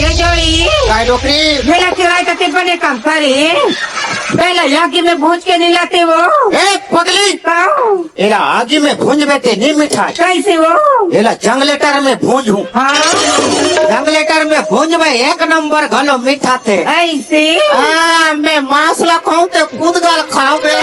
ये जोड़ी काय डोकरी मेरा किराए का तिरपने काम करे पहले यागी में भूज के नहीं लाते वो ए पगली काओ एला आगी में भूंज बेटे नहीं मिठाई कैसे वो एला जंगलेटर में भूंज हूँ हाँ जंगलेटर में भूंज में एक नंबर घलो मीठा थे ऐसे हाँ मैं मांसला खाऊं तो खुद गाल खाओ बे